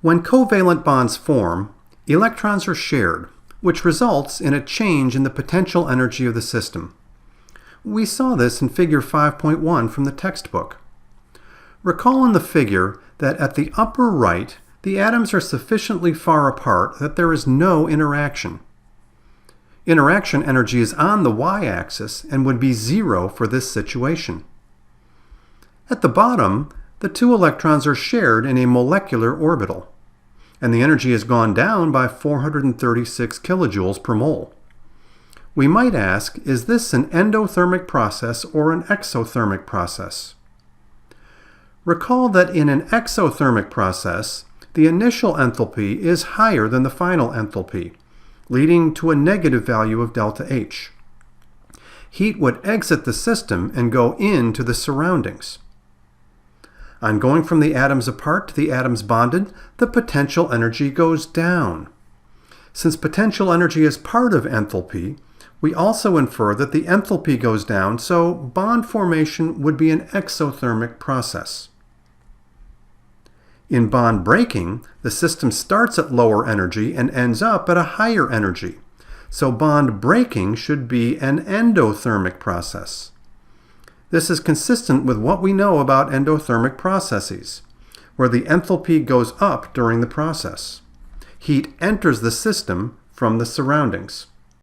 When covalent bonds form, electrons are shared, which results in a change in the potential energy of the system. We saw this in Figure 5.1 from the textbook. Recall in the figure that at the upper right, the atoms are sufficiently far apart that there is no interaction. Interaction energy is on the y-axis and would be 0 for this situation. At the bottom, the two electrons are shared in a molecular orbital, and the energy has gone down by 436 kilojoules per mole. We might ask, is this an endothermic process or an exothermic process? Recall that in an exothermic process, the initial enthalpy is higher than the final enthalpy, leading to a negative value of delta H. Heat would exit the system and go into the surroundings. On going from the atoms apart to the atoms bonded, the potential energy goes down. Since potential energy is part of enthalpy, we also infer that the enthalpy goes down, so bond formation would be an exothermic process. In bond breaking, the system starts at lower energy and ends up at a higher energy, so bond breaking should be an endothermic process. This is consistent with what we know about endothermic processes, where the enthalpy goes up during the process. Heat enters the system from the surroundings.